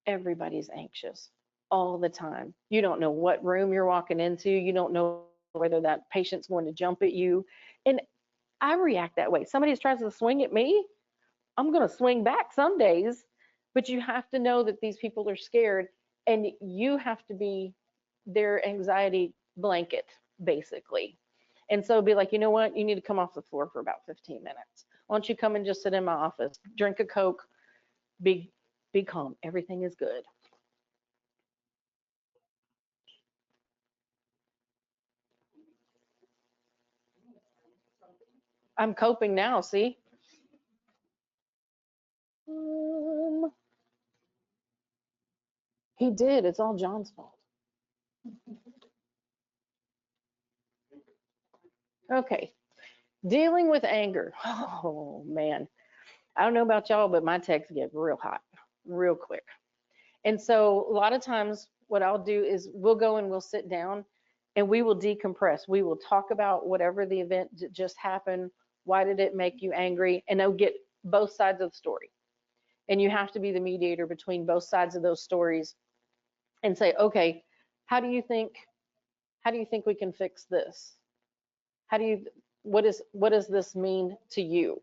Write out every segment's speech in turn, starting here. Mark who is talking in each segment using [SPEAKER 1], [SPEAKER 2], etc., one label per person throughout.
[SPEAKER 1] everybody's anxious all the time. You don't know what room you're walking into. You don't know whether that patient's going to jump at you. And I react that way. Somebody tries to swing at me, I'm going to swing back some days, but you have to know that these people are scared and you have to be their anxiety blanket, basically. And so be like, you know what? You need to come off the floor for about 15 minutes. Why don't you come and just sit in my office, drink a Coke, be be calm. Everything is good. I'm coping now, see? Um, he did. It's all John's fault. Okay. Dealing with anger. Oh man. I don't know about y'all, but my texts get real hot real quick. And so a lot of times what I'll do is we'll go and we'll sit down and we will decompress. We will talk about whatever the event just happened. Why did it make you angry? And they'll get both sides of the story. And you have to be the mediator between both sides of those stories and say, okay, how do you think how do you think we can fix this? How do you what does this mean to you?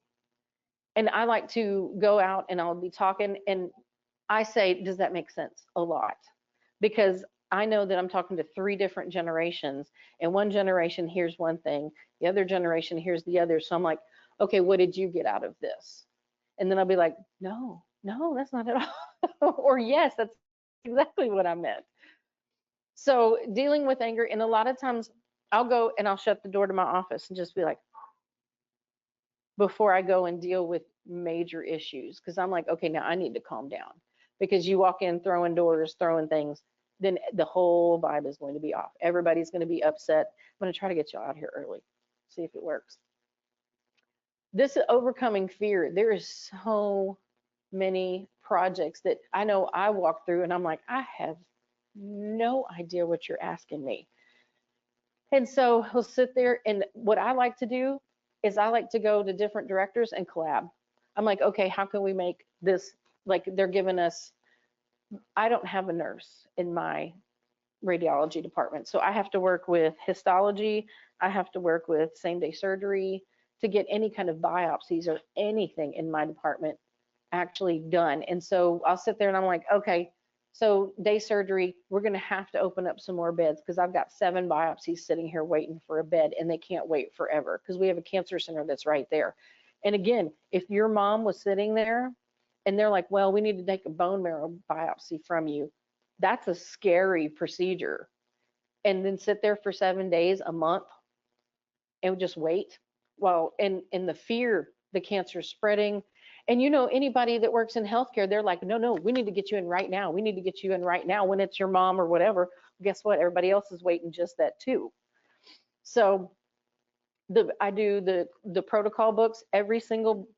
[SPEAKER 1] And I like to go out and I'll be talking and I say, does that make sense? A lot. Because I know that I'm talking to three different generations, and one generation hears one thing, the other generation hears the other. So I'm like, okay, what did you get out of this? And then I'll be like, no, no, that's not at all. Or yes, that's exactly what I meant. So dealing with anger, and a lot of times I'll go and I'll shut the door to my office and just be like, before I go and deal with major issues, because I'm like, okay, now I need to calm down. Because you walk in throwing doors, throwing things, then the whole vibe is going to be off. Everybody's going to be upset. I'm going to try to get you out here early, see if it works. This is overcoming fear. There is so many projects that I know I walk through and I'm like, I have no idea what you're asking me. And so we'll sit there, and what I like to do is I like to go to different directors and collab. I'm like, okay, how can we make this, like they're giving us, I don't have a nurse in my radiology department, so I have to work with histology, I have to work with same day surgery to get any kind of biopsies or anything in my department actually done. And so I'll sit there and I'm like, okay, so day surgery, we're going to have to open up some more beds because I've got 7 biopsies sitting here waiting for a bed and they can't wait forever because we have a cancer center that's right there. And again, if your mom was sitting there and they're like, well, we need to take a bone marrow biopsy from you, that's a scary procedure. And then sit there for 7 days, a month, and just wait. Well, and the fear, the cancer spreading. And you know, anybody that works in healthcare, they're like, no, no, we need to get you in right now. We need to get you in right now when it's your mom or whatever. Guess what? Everybody else is waiting just that too. So I do the protocol books. Every single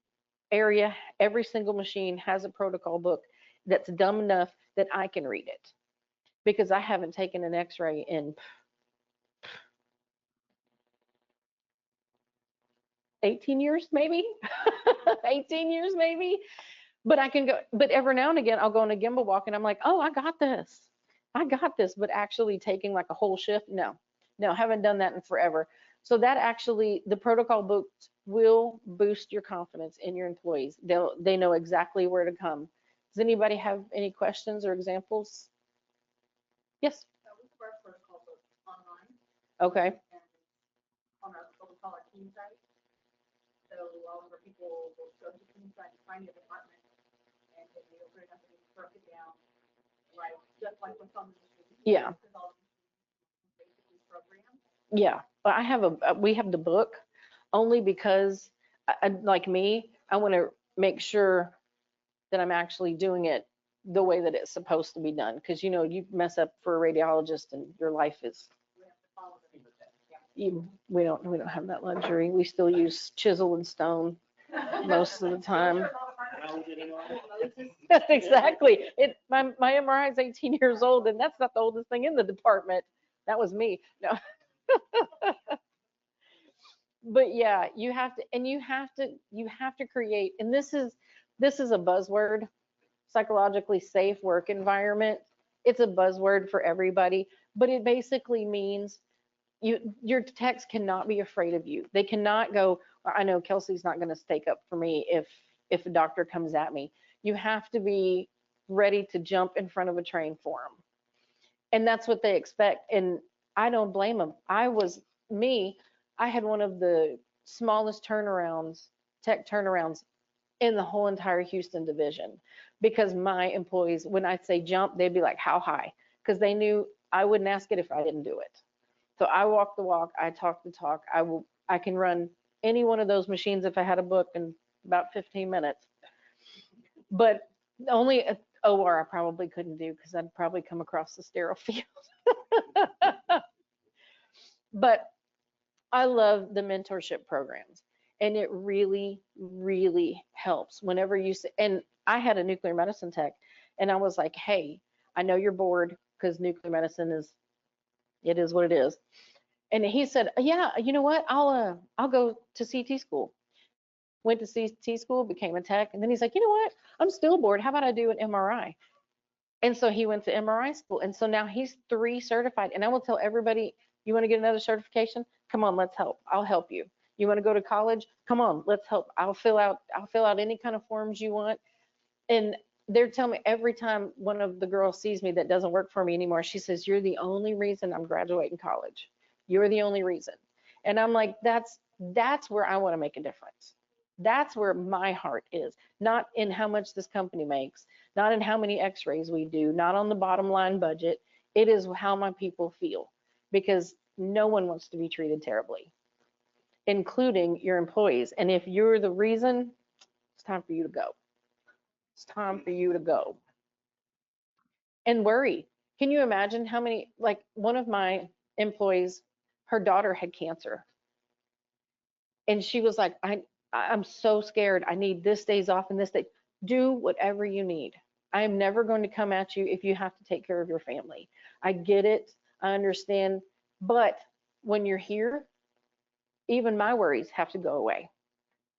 [SPEAKER 1] area, every single machine has a protocol book that's dumb enough that I can read it because I haven't taken an x-ray in 18 years maybe. 18 years maybe. But I can go, but every now and again I'll go on a gimbal walk and I'm like, oh, I got this, I got this. But actually taking like a whole shift, no, no, haven't done that in forever. So that actually, the protocol books will boost your confidence in your employees. They know exactly where to come. Does anybody have any questions or examples? Yes. Okay. Yeah. Yeah. But I have we have the book only because like me, I want to make sure that I'm actually doing it the way that it's supposed to be done. Because you know, you mess up for a radiologist and your life is we don't have that luxury. We still use chisel and stone most of the time. Exactly. My MRI is 18 years old, and that's not the oldest thing in the department. That was me. No. But yeah, you have to create, and this is a buzzword, psychologically safe work environment. It's a buzzword for everybody, but it basically means your techs cannot be afraid of you. They cannot go, I know Kelsey's not going to stake up for me if a doctor comes at me. You have to be ready to jump in front of a train for them. And that's what they expect. And I don't blame them. I had one of the smallest turnarounds, tech turnarounds in the whole entire Houston division, because my employees, when I say jump, they'd be like, how high? Because they knew I wouldn't ask it if I didn't do it. So I walk the walk, I talk the talk. I can run any one of those machines if I had a book in about 15 minutes. But only a OR I probably couldn't do, because I'd probably come across the sterile field. But I love the mentorship programs, and it really, really helps whenever you say, and I had a nuclear medicine tech, and I was like, hey, I know you're bored because nuclear medicine it is what it is. And he said, yeah, you know what? I'll go to CT school. Went to CT school, became a tech, and then he's like, you know what? I'm still bored. How about I do an MRI? And so he went to MRI school, and so now he's 3 certified. And I will tell everybody, you want to get another certification? Come on, let's help. I'll help you. You want to go to college? Come on, let's help. I'll fill out any kind of forms you want. And they're telling me every time one of the girls sees me that doesn't work for me anymore, she says, you're the only reason I'm graduating college. You're the only reason. And I'm like, that's where I want to make a difference. That's where my heart is, not in how much this company makes, not in how many x-rays we do, not on the bottom line budget. It is how my people feel, because no one wants to be treated terribly, including your employees. And if you're the reason, it's time for you to go. It's time for you to go. And worry. Can you imagine how many, like one of my employees, her daughter had cancer. And she was like, I'm so scared. I need this days off and this day. Do whatever you need. I am never going to come at you if you have to take care of your family. I get it. I understand. But when you're here, even my worries have to go away.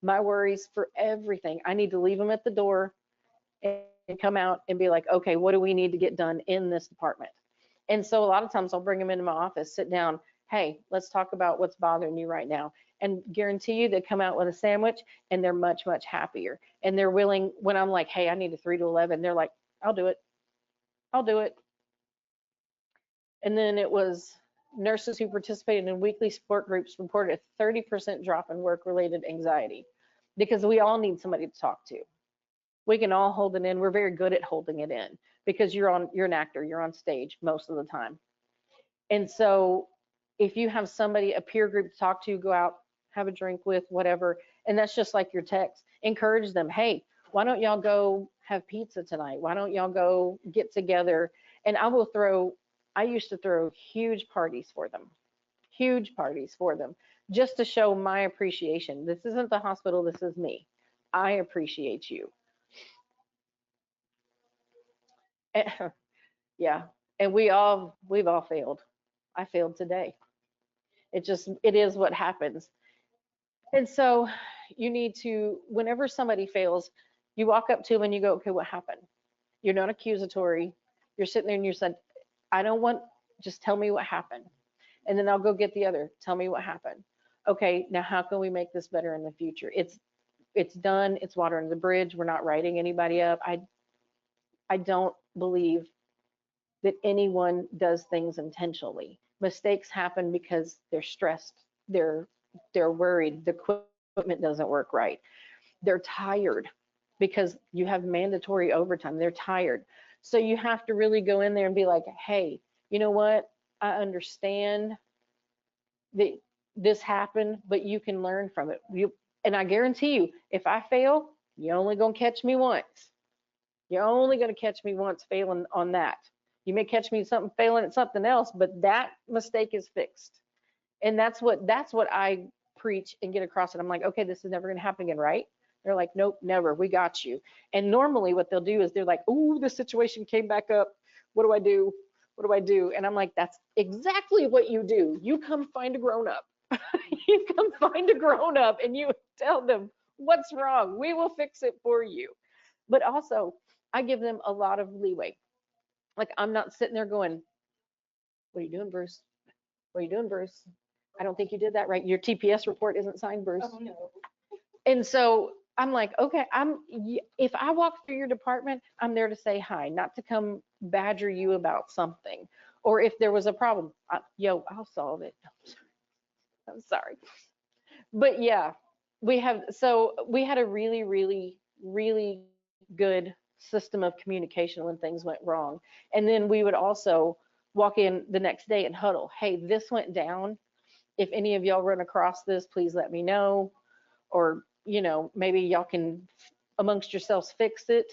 [SPEAKER 1] My worries for everything. I need to leave them at the door and come out and be like, okay, what do we need to get done in this department? And so a lot of times I'll bring them into my office, sit down. Hey, let's talk about what's bothering you right now. And guarantee you they come out with a sandwich and they're much, much happier. And they're willing, when I'm like, hey, I need a 3 to 11, they're like, I'll do it. I'll do it. And then it was nurses who participated in weekly support groups reported a 30% drop in work-related anxiety, because we all need somebody to talk to. We can all hold it in. We're very good at holding it in because you're an actor, you're on stage most of the time. And so if you have somebody, a peer group to talk to, go out, have a drink with, whatever, and that's just like your text, encourage them. Hey, why don't y'all go have pizza tonight? Why don't y'all go get together? And I used to throw huge parties for them, just to show my appreciation. This isn't the hospital, this is me. I appreciate you. Yeah, and we've all failed. I failed today. It is what happens. And so you need to, whenever somebody fails, you walk up to them and you go, okay, what happened? You're not accusatory. You're sitting there and you said, just tell me what happened. And then I'll go get the other. Tell me what happened. Okay, now how can we make this better in the future? It's done. It's water under the bridge. We're not writing anybody up. I don't believe that anyone does things intentionally. Mistakes happen because they're stressed, they're worried, the equipment doesn't work right, they're tired because you have mandatory overtime, they're tired. So you have to really go in there and be like, hey, you know what? I understand that this happened, but you can learn from it. And I guarantee you, if I fail, you're only gonna catch me once. You're only gonna catch me once failing on that. You may catch me failing at something else, but that mistake is fixed. And that's what I preach and get across it. I'm like, okay, this is never gonna happen again, right? They're like, nope, never, we got you. And normally what they'll do is they're like, oh, the situation came back up. What do I do? What do I do? And I'm like, that's exactly what you do. You come find a grown up. You come find a grown up and you tell them what's wrong. We will fix it for you. But also, I give them a lot of leeway. Like I'm not sitting there going, what are you doing, Bruce? What are you doing, Bruce? I don't think you did that right. Your TPS report isn't signed, Bruce. Oh, no. And so I'm like, okay, if I walk through your department, I'm there to say hi, not to come badger you about something. Or if there was a problem, I'll solve it. I'm sorry. But yeah, we had a really, really, really good system of communication when things went wrong. And then we would also walk in the next day and huddle. Hey, this went down. If any of y'all run across this, please let me know. Or, maybe y'all can amongst yourselves fix it.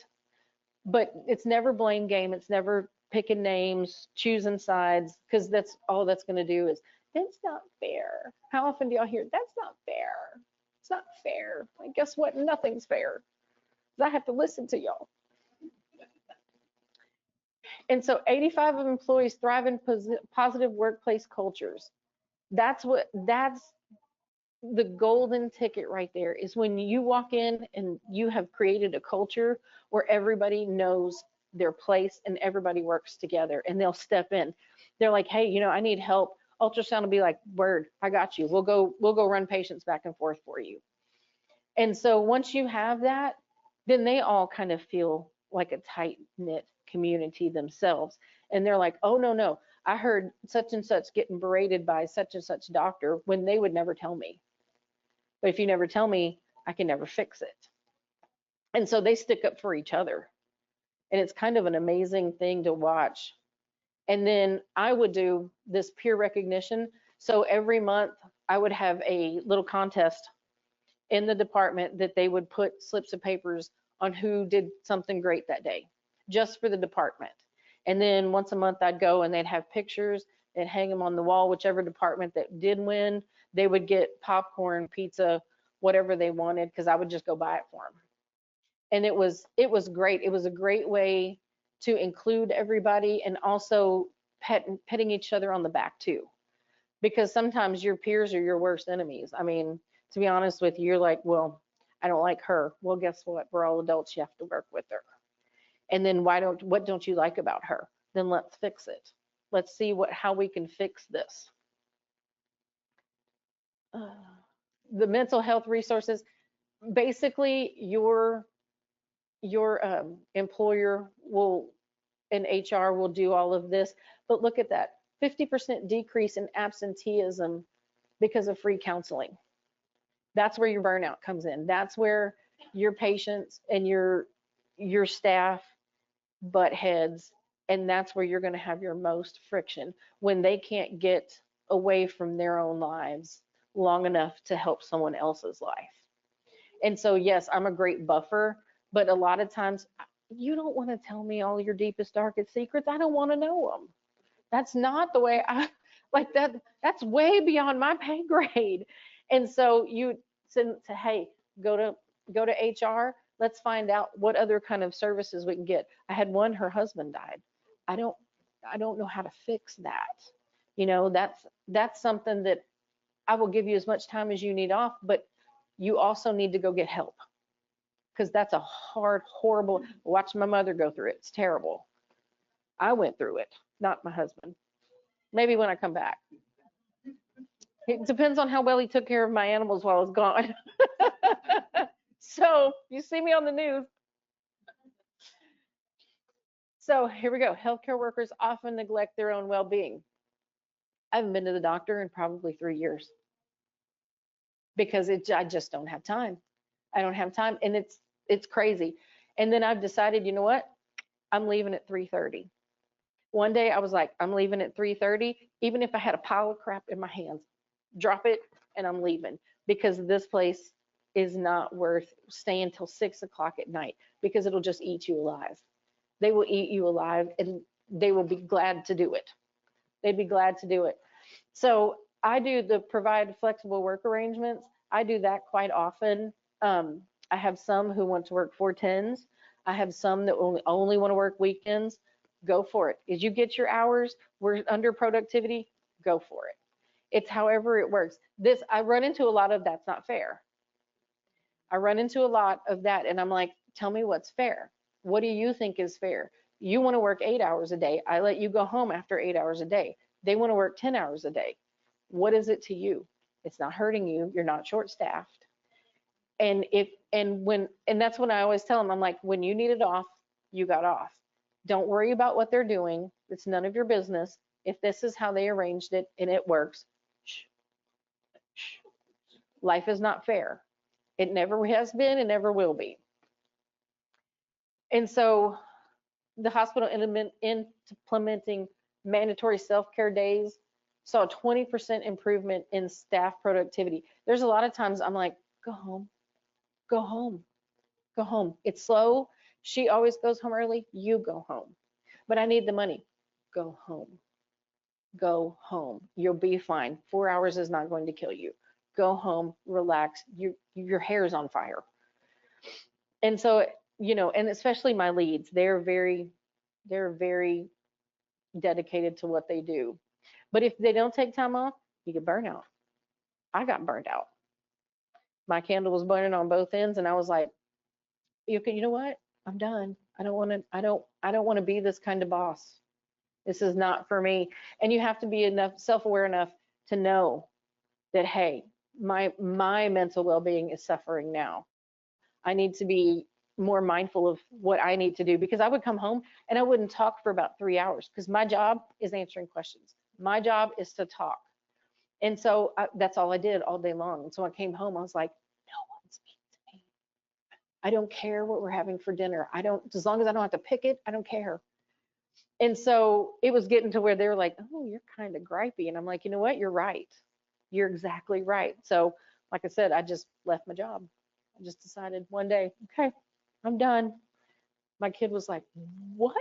[SPEAKER 1] But it's never blame game. It's never picking names, choosing sides, because that's all that's going to do is, that's not fair. How often do y'all hear, that's not fair? It's not fair. Like, guess what? Nothing's fair. I have to listen to y'all. And so 85 of employees thrive in positive workplace cultures. That's the golden ticket right there, is when you walk in and you have created a culture where everybody knows their place and everybody works together, and they'll step in. They're like, hey, I need help. Ultrasound will be like, word, I got you. We'll go run patients back and forth for you. And so once you have that, then they all kind of feel like a tight knit community themselves. And they're like, oh, no, I heard such and such getting berated by such and such doctor, when they would never tell me. But if you never tell me, I can never fix it. And so they stick up for each other. And it's kind of an amazing thing to watch. And then I would do this peer recognition. So every month I would have a little contest in the department that they would put slips of papers on who did something great that day, just for the department. And then once a month I'd go and they'd have pictures and hang them on the wall. Whichever department that did win, they would get popcorn, pizza, whatever they wanted, because I would just go buy it for them. And it was great. It was a great way to include everybody, and also petting each other on the back too, because sometimes your peers are your worst enemies. I mean, to be honest with you, you're like, well, I don't like her. Well, guess what? We're all adults. You have to work with her. And then what don't you like about her? Then let's fix it. Let's see how we can fix this. The mental health resources, basically your employer and HR will do all of this. But look at that, 50% decrease in absenteeism because of free counseling. That's where your burnout comes in. That's where your patients and your staff butt heads, and that's where you're going to have your most friction, when they can't get away from their own lives long enough to help someone else's life. And so, yes, I'm a great buffer, but a lot of times you don't want to tell me all your deepest, darkest secrets. I don't want to know them. That's not the way I like that. That's way beyond my pay grade. And so you send to, hey, go to HR. Let's find out what other kind of services we can get. I had one, her husband died. I don't know how to fix that. That's something that I will give you as much time as you need off, but you also need to go get help, because that's a hard, horrible, watch my mother go through it. It's terrible. I went through it, not my husband. Maybe when I come back. It depends on how well he took care of my animals while I was gone. So you see me on the news. So here we go. Healthcare workers often neglect their own well-being. I haven't been to the doctor in probably 3 years, because I just don't have time. I don't have time, and it's crazy. And then I've decided, you know what? I'm leaving at 3:30. One day I was like, I'm leaving at 3:30, even if I had a pile of crap in my hands, drop it and I'm leaving, because this place is not worth staying till 6 o'clock at night, because it'll just eat you alive. They will eat you alive, and they will be glad to do it. They'd be glad to do it. So I do the provide flexible work arrangements. I do that quite often. I have some who want to work 410s. I have some that only want to work weekends. Go for it. As you get your hours, we're under productivity, go for it. It's however it works. I run into a lot of that's not fair. I run into a lot of that, and I'm like, tell me what's fair. What do you think is fair? You want to work 8 hours a day. I let you go home after 8 hours a day. They want to work 10 hours a day. What is it to you? It's not hurting you. You're not short staffed. And that's when I always tell them, I'm like, when you needed off, you got off. Don't worry about what they're doing. It's none of your business. If this is how they arranged it and it works, shh, shh. Life is not fair. It never has been and never will be. And so the hospital implementing mandatory self-care days saw a 20% improvement in staff productivity. There's a lot of times I'm like, go home, go home, go home. It's slow. She always goes home early. You go home. But I need the money. Go home. Go home. You'll be fine. 4 hours is not going to kill you. Go home, relax. Your hair is on fire. And so, and especially my leads, they're very dedicated to what they do. But if they don't take time off, you get burnt out. I got burnt out. My candle was burning on both ends, and I was like, you know what? I'm done. I don't want to be this kind of boss. This is not for me. And you have to be self-aware enough to know that, hey, my mental well-being is suffering now. I need to be more mindful of what I need to do, because I would come home and I wouldn't talk for about 3 hours, because my job is answering questions. My job is to talk. And so that's all I did all day long. And so I came home, I was like, no one speaks to me. I don't care what we're having for dinner. As long as I don't have to pick it, I don't care. And so it was getting to where they were like, oh, you're kind of gripey. And I'm like, you know what? You're right. You're exactly right. So, like I said, I just left my job. I just decided one day, okay, I'm done. My kid was like, what?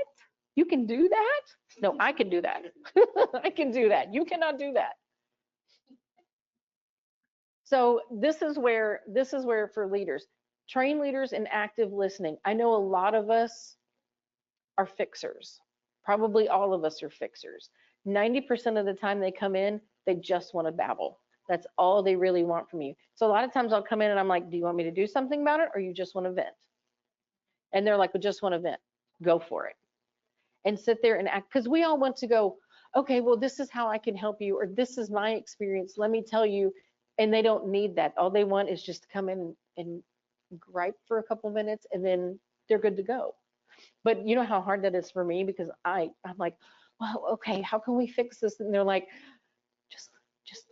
[SPEAKER 1] You can do that? No, I can do that. I can do that. You cannot do that. So this is where for leaders, train leaders in active listening. I know a lot of us are fixers. Probably all of us are fixers. 90% of the time they come in, they just want to babble. That's all they really want from you. So a lot of times I'll come in and I'm like, do you want me to do something about it, or you just want to vent? And they're like, we just want to vent. Go for it. And sit there and act, because we all want to go, okay, well, this is how I can help you, or this is my experience, let me tell you. And they don't need that. All they want is just to come in and gripe for a couple minutes, and then they're good to go. But you know how hard that is for me, because I'm like, well, okay, how can we fix this? And they're like,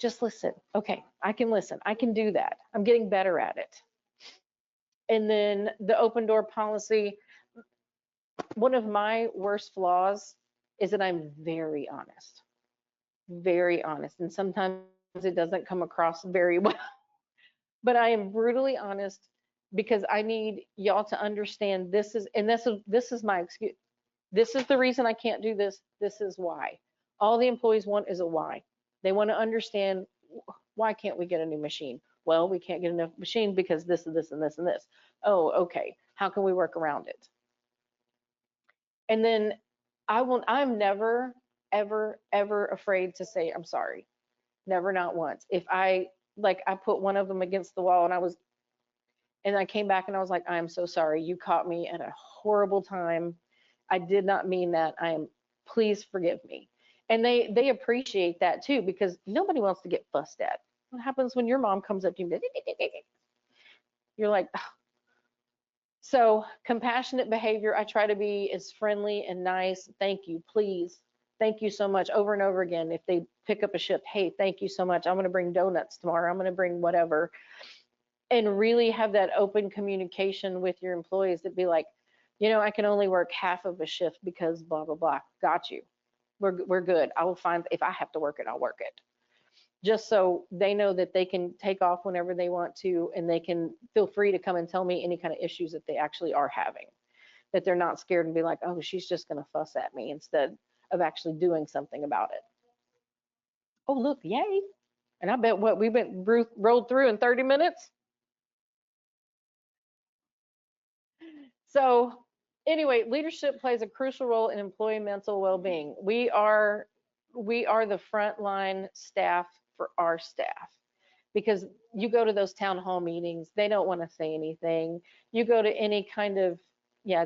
[SPEAKER 1] just listen. Okay, I can listen. I can do that. I'm getting better at it. And then the open door policy, one of my worst flaws is that I'm very honest. Very honest. And sometimes it doesn't come across very well. But I am brutally honest, because I need y'all to understand this is my excuse. This is the reason I can't do this. This is why. All the employees want is a why. They want to understand, why can't we get a new machine? Well, we can't get enough machine because this and this and this and this. Oh, okay. How can we work around it? And then I'm never, ever, ever afraid to say I'm sorry. Never, not once. If I put one of them against the wall, and I came back and I was like, I'm so sorry. You caught me at a horrible time. I did not mean that. Please forgive me. And they appreciate that too, because nobody wants to get fussed at. What happens when your mom comes up to you? You're like, oh. So compassionate behavior. I try to be as friendly and nice. Thank you, please. Thank you so much, over and over again. If they pick up a shift, hey, thank you so much. I'm going to bring donuts tomorrow. I'm going to bring whatever. And really have that open communication with your employees, that be like, I can only work half of a shift because blah, blah, blah. Got you. We're good. I will find, if I have to work it, I'll work it. Just so they know that they can take off whenever they want to, and they can feel free to come and tell me any kind of issues that they actually are having, that they're not scared and be like, oh, she's just going to fuss at me, instead of actually doing something about it. Oh, look, yay. And I bet what we rolled through in 30 minutes. So anyway, leadership plays a crucial role in employee mental well-being. We are the frontline staff for our staff, because you go to those town hall meetings, they don't want to say anything. You go to any kind of Yeah,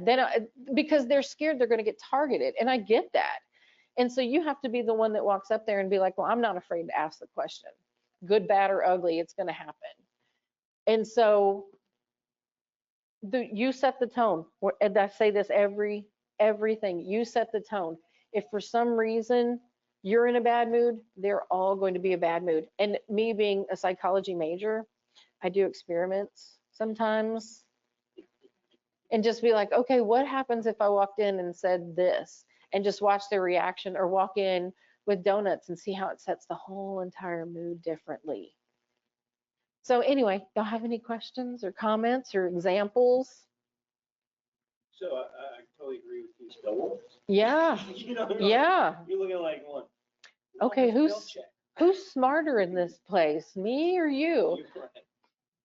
[SPEAKER 1] because they're scared they're going to get targeted, and I get that. And so you have to be the one that walks up there and be like, well, I'm not afraid to ask the question. Good, bad, or ugly, it's going to happen. And so you set the tone. And I say this everything. You set the tone. If for some reason you're in a bad mood, they're all going to be a bad mood. And me being a psychology major, I do experiments sometimes and just be like, okay, what happens if I walked in and said this, and just watch their reaction, or walk in with donuts and see how it sets the whole entire mood differently. So anyway, y'all have any questions or comments or examples?
[SPEAKER 2] So I totally agree with you. Still,
[SPEAKER 1] Yeah, yeah.
[SPEAKER 2] You're looking like one.
[SPEAKER 1] Okay, who's smarter in this place, me or you?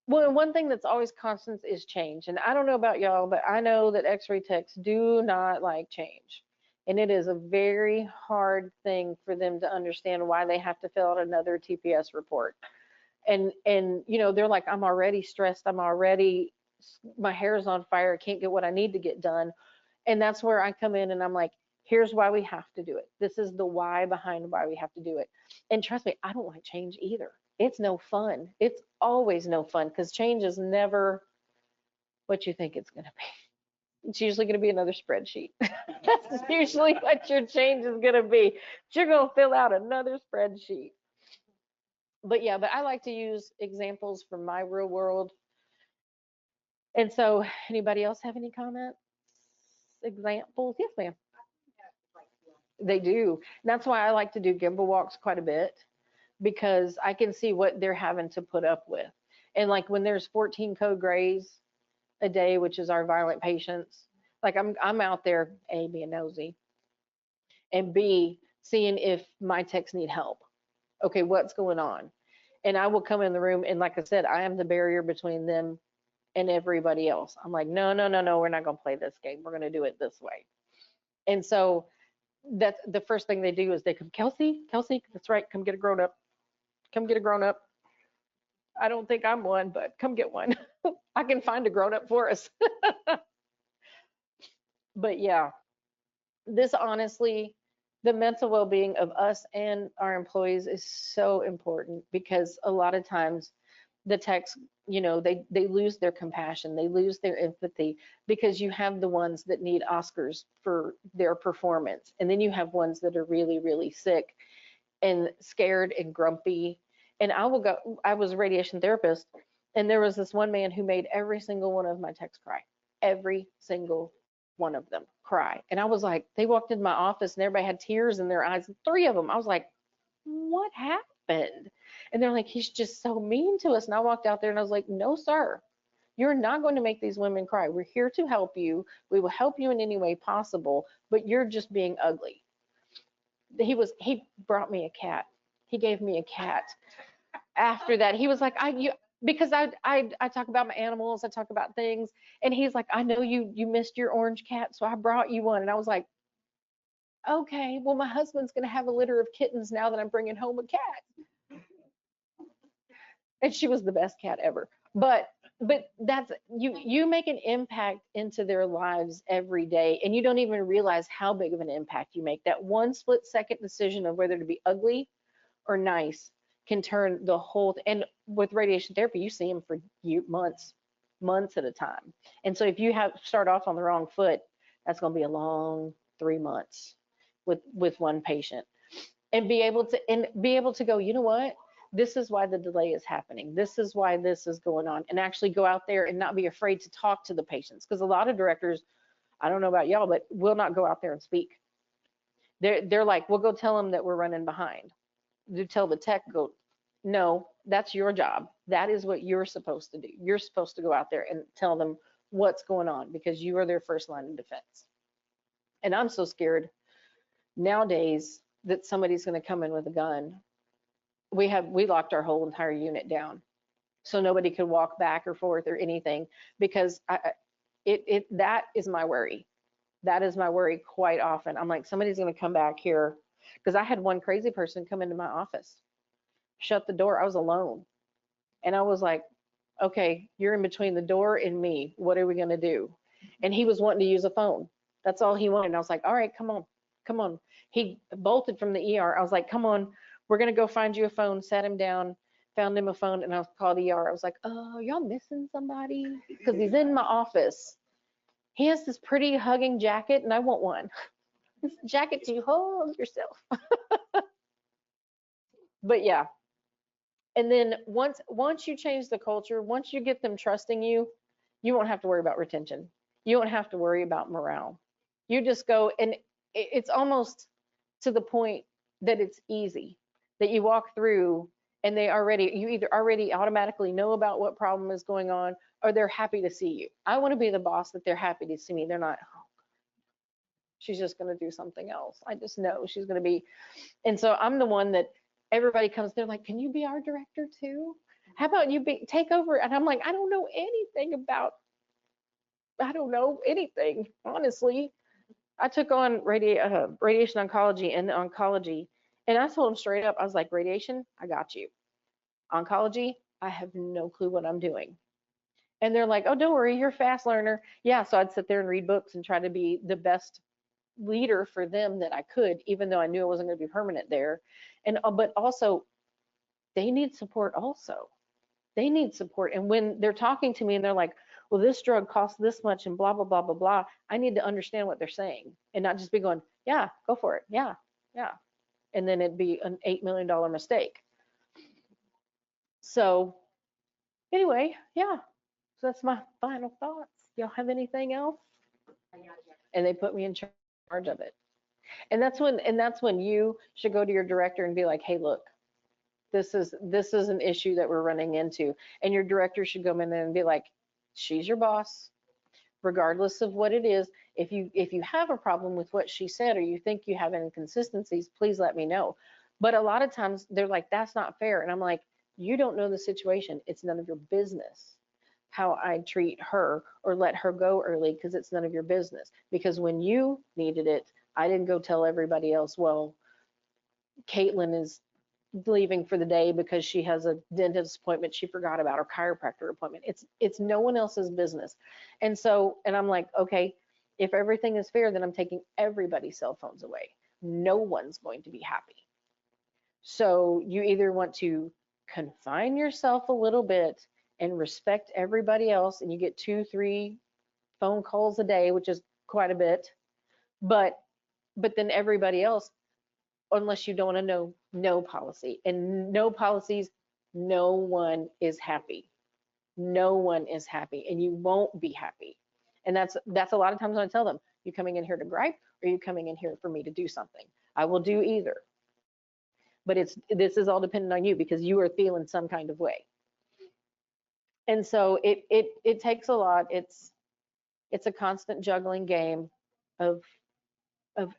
[SPEAKER 1] Well, one thing that's always constant is change. And I don't know about y'all, but I know that x-ray techs do not like change. And it is a very hard thing for them to understand why they have to fill out another TPS report. And you know, they're like, I'm already stressed. My hair's on fire. I can't get what I need to get done. And that's where I come in and I'm like, here's why we have to do it. This is the why behind why we have to do it. And trust me, I don't like change either. It's no fun. It's always no fun because change is never what you think it's going to be. It's usually going to be another spreadsheet. That's usually what your change is going to be. You're going to fill out another spreadsheet. But yeah, but I like to use examples from my real world. And so, anybody else have any comments? Examples? Yes, ma'am. They do. And that's why I like to do gimbal walks quite a bit, because I can see what they're having to put up with. And like when there's 14 code grays a day, which is our violent patients, like I'm out there, A, being nosy, and B, seeing if my techs need help. Okay, what's going on? And I will come in the room, and like I said, I am the barrier between them and everybody else. I'm like, no, no, no, no, we're not going to play this game. We're going to do it this way. And so that's the first thing they do is they come, Kelsey, that's right, come get a grown up. Come get a grown up. I don't think I'm one, but come get one. I can find a grown up for us. But yeah, this honestly, the mental well-being of us and our employees is so important, because a lot of times the techs, you know, they lose their compassion, they lose their empathy, because you have the ones that need Oscars for their performance, and then you have ones that are really, really sick and scared and grumpy. And I was a radiation therapist, and there was this one man who made every single one of my techs cry. Every single one of them cry. And I was like, they walked into my office and everybody had tears in their eyes. 3 of them. I was like, what happened? And they're like, he's just so mean to us. And I walked out there and I was like, no, sir, you're not going to make these women cry. We're here to help you. We will help you in any way possible, but you're just being ugly. He brought me a cat. He gave me a cat. After that, he was like, because I talk about my animals, I talk about things, and he's like, I know you missed your orange cat, so I brought you one. And I was like, okay, well, my husband's gonna have a litter of kittens now that I'm bringing home a cat. And she was the best cat ever. But that's you make an impact into their lives every day, and you don't even realize how big of an impact you make. That one split second decision of whether to be ugly or nice can turn the whole and with radiation therapy, you see them for months at a time. And so if you start off on the wrong foot, that's going to be a long 3 months with one patient. And be able to go, you know what, this is why the delay is happening, this is why this is going on, and actually go out there and not be afraid to talk to the patients. Because a lot of directors, I don't know about y'all, but will not go out there and speak. They're like, we'll go tell them that we're running behind. To tell the tech, go, no, that's your job. That is what you're supposed to do. You're supposed to go out there and tell them what's going on, because you are their first line of defense. And I'm so scared nowadays that somebody's going to come in with a gun. We locked our whole entire unit down, so nobody could walk back or forth or anything, because that is my worry. That is my worry quite often. I'm like, somebody's going to come back here. Because I had one crazy person come into my office, shut the door. I was alone. And I was like, okay, you're in between the door and me. What are we going to do? and he was wanting to use a phone. That's all he wanted. And I was like, all right, come on, come on. He bolted from the ER. I was like, come on, we're gonna go find you a phone. Sat him down, found him a phone, and I called ER. I was like, oh, y'all missing somebody? Because he's in my office. He has this pretty hugging jacket, and I want one. This jacket to hug yourself. But yeah, and then once you change the culture, once you get them trusting you, you won't have to worry about retention. You won't have to worry about morale. You just go, and it's almost to the point that it's easy, that you walk through and you either already automatically know about what problem is going on, or they're happy to see you. I want to be the boss that they're happy to see me. They're not, oh, she's just going to do something else. I just know she's going to be. And so I'm the one that everybody comes, they're like, can you be our director too? How about you take over? And I'm like, I don't know anything about, I don't know anything, honestly. I took on radiation oncology and oncology, and I told them straight up, I was like, radiation, I got you. Oncology, I have no clue what I'm doing. And they're like, oh, don't worry, you're a fast learner. Yeah, so I'd sit there and read books and try to be the best leader for them that I could, even though I knew I wasn't going to be permanent there. And but also, they need support also. They need support. And when they're talking to me and they're like, well, this drug costs this much and blah, blah, blah, blah, blah, I need to understand what they're saying and not just be going, yeah, go for it. Yeah, yeah. And then it'd be an $8 million mistake. So anyway, yeah. So that's my final thoughts. Y'all have anything else? And they put me in charge of it. And that's when you should go to your director and be like, hey, look, this is an issue that we're running into. And your director should go in there and be like, she's your boss, regardless of what it is. If you have a problem with what she said, or you think you have inconsistencies, please let me know. But a lot of times they're like, that's not fair. And I'm like, you don't know the situation. It's none of your business how I treat her or let her go early, because it's none of your business. Because when you needed it, I didn't go tell everybody else, well, Caitlin is leaving for the day because she has a dentist appointment she forgot about, or chiropractor appointment. It's no one else's business. And I'm like, okay, if everything is fair, then I'm taking everybody's cell phones away. No one's going to be happy. So you either want to confine yourself a little bit and respect everybody else, and you get 2-3 phone calls a day, which is quite a bit, but then everybody else, unless you don't want to know no policy. And no policies, no one is happy. No one is happy, and you won't be happy. And that's a lot of times when I tell them, you coming in here to gripe, or you coming in here for me to do something? I will do either. But this is all dependent on you, because you are feeling some kind of way. And so it takes a lot. It's a constant juggling game of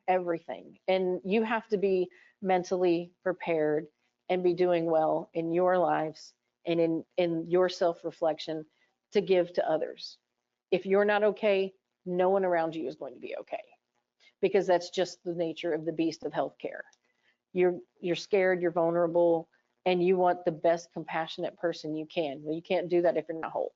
[SPEAKER 1] everything. And you have to be mentally prepared and be doing well in your lives and in your self-reflection to give to others. If you're not okay, no one around you is going to be okay, because that's just the nature of the beast of healthcare. You're scared, you're vulnerable, and you want the best compassionate person you can. Well, you can't do that if you're not whole.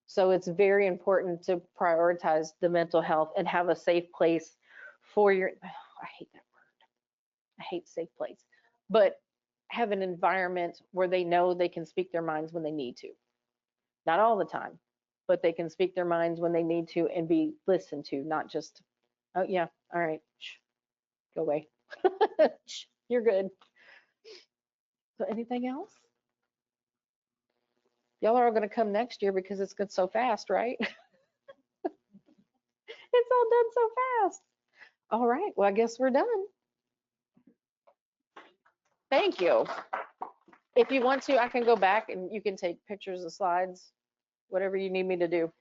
[SPEAKER 1] So it's very important to prioritize the mental health and have a safe place for your, I hate that word. I hate safe place, but have an environment where they know they can speak their minds when they need to. Not all the time, but they can speak their minds when they need to and be listened to, not just, oh yeah, all right, shh, go away. You're good. So anything else? Y'all are all going to come next year because it's going so fast, right? It's all done so fast. All right, well, I guess we're done. Thank you. If you want to, I can go back and you can take pictures of slides, whatever you need me to do.